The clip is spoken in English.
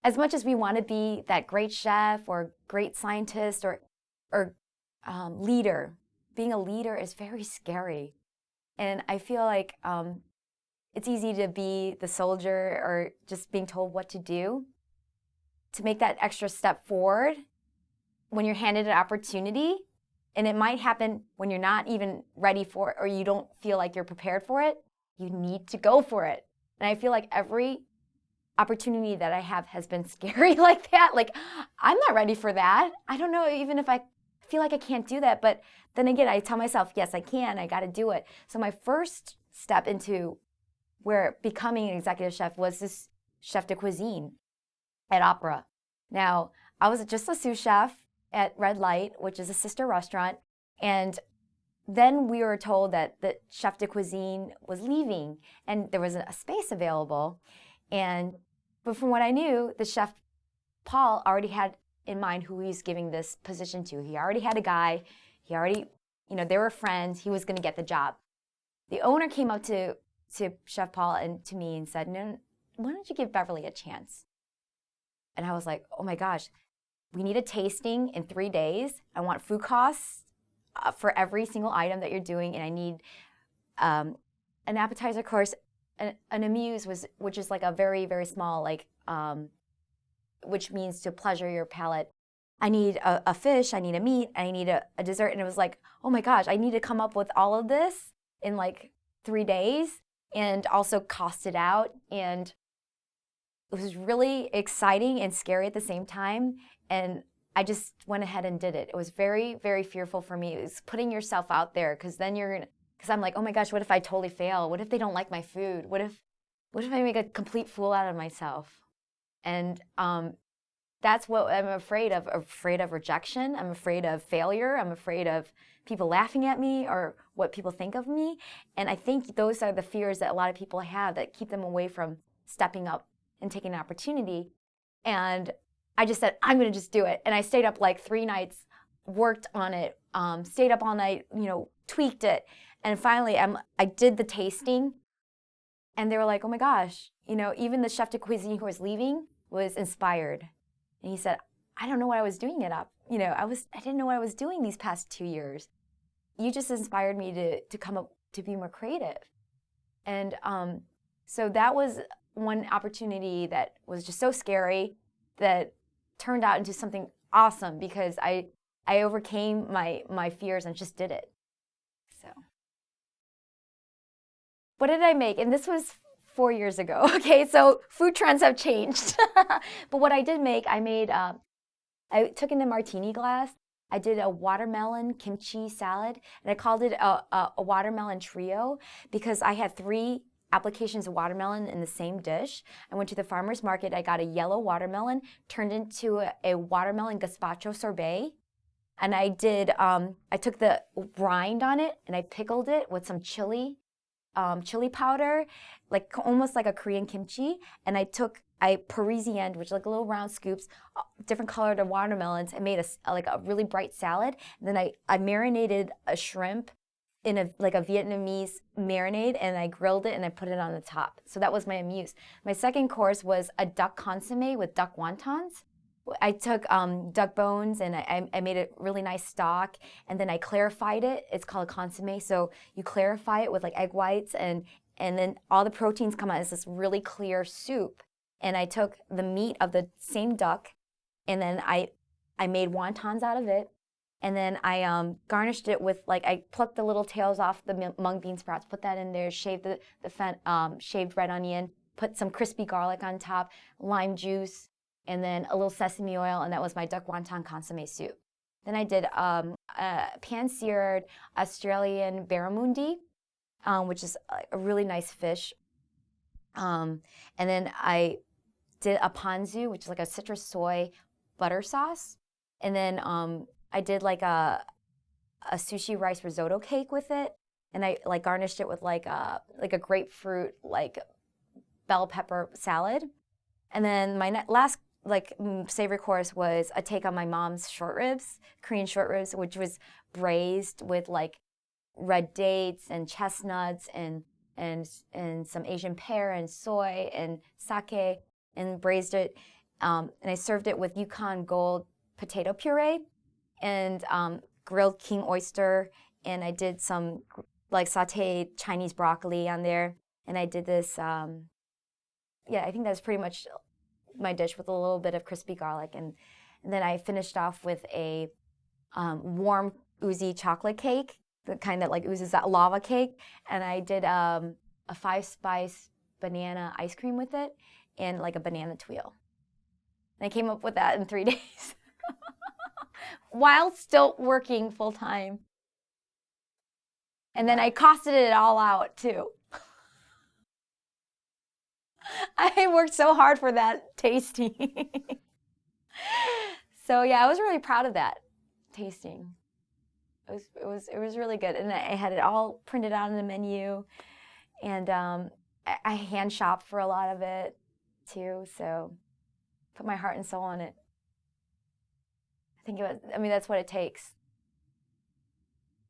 as much as we want to be that great chef or great scientist or leader, being a leader is very scary. And I feel like it's easy to be the soldier or just being told what to do. To make that extra step forward when you're handed an opportunity, and it might happen when you're not even ready for it or you don't feel like you're prepared for it, you need to go for it. And I feel like every opportunity that I have has been scary like that. Like, I'm not ready for that. I don't know even if I feel like I can't do that. But then again, I tell myself, yes, I can. I got to do it. So my first step into where becoming an executive chef was this chef de cuisine at Opera. Now, I was just a sous chef at Red Light, which is a sister restaurant. And then we were told that the chef de cuisine was leaving and there was a space available. But from what I knew, the chef, Paul, already had in mind who he was giving this position to. He already had a guy. He already, they were friends. He was going to get the job. The owner came up to Chef Paul and to me and said, no, why don't you give Beverly a chance? And I was like, oh my gosh, we need a tasting in 3 days. I want food costs for every single item that you're doing. And I need an appetizer course, an amuse, which is like a very, very small, which means to pleasure your palate. I need a fish, I need a meat, I need a dessert. And it was like, oh my gosh, I need to come up with all of this in like 3 days and also cost it out. And it was really exciting and scary at the same time. And I just went ahead and did it. It was very, very fearful for me. It was putting yourself out there because then because I'm like, oh my gosh, what if I totally fail? What if they don't like my food? What if I make a complete fool out of myself? And that's what I'm afraid of. I'm afraid of rejection. I'm afraid of failure. I'm afraid of people laughing at me or what people think of me. And I think those are the fears that a lot of people have that keep them away from stepping up and taking an opportunity. And I just said, I'm going to just do it. And I stayed up like 3 nights, worked on it, stayed up all night, tweaked it. And finally, I did the tasting. And they were like, oh my gosh, even the chef de cuisine who was leaving was inspired. And he said, I don't know what I was doing it up. I didn't know what I was doing these past 2 years. You just inspired me to come up, to be more creative. And so that was one opportunity that was just so scary that turned out into something awesome because I overcame my fears and just did it. So what did I make? And this was 4 years ago. Okay, so food trends have changed. But what I did make, I took in a martini glass. I did a watermelon kimchi salad, and I called it a watermelon trio because I had 3 applications of watermelon in the same dish. I went to the farmer's market. I got a yellow watermelon, turned into a watermelon gazpacho sorbet. And I took the rind on it and I pickled it with some chili powder, like almost like a Korean kimchi. And I Parisienne, which is like little round scoops, different colored watermelons, and made a really bright salad. And then I marinated a shrimp in a Vietnamese marinade, and I grilled it and I put it on the top. So that was my amuse. My second course was a duck consomme with duck wontons. I took duck bones and I made a really nice stock, and then I clarified it. It's called a consomme. So you clarify it with like egg whites, and then all the proteins come out as this really clear soup. And I took the meat of the same duck, and then I made wontons out of it. And then I garnished it with, I plucked the little tails off the mung bean sprouts, put that in there, shaved shaved red onion, put some crispy garlic on top, lime juice, and then a little sesame oil, and that was my duck wonton consomme soup. Then I did pan-seared Australian barramundi, which is a really nice fish. And then I did a ponzu, which is like a citrus soy butter sauce. And then I did like a sushi rice risotto cake with it, and I garnished it with like a grapefruit bell pepper salad. And then my last savory course was a take on my mom's short ribs, Korean short ribs, which was braised with red dates and chestnuts and some Asian pear and soy and sake, and braised it And I served it with Yukon Gold potato puree and grilled king oyster, and I did some like sauteed Chinese broccoli on there, and I did this. Yeah, I think that's pretty much my dish with a little bit of crispy garlic, and then I finished off with a warm oozy chocolate cake, the kind that like oozes that lava cake, and I did a 5-spice banana ice cream with it, and like a banana tuile. And I came up with that in 3 days while still working full time. And then I costed it all out too. I worked so hard for that tasting. So yeah, I was really proud of that tasting. It was really good, and I had it all printed out in the menu, and I hand shopped for a lot of it too. So put my heart and soul on it. I think it was. I mean, that's what it takes.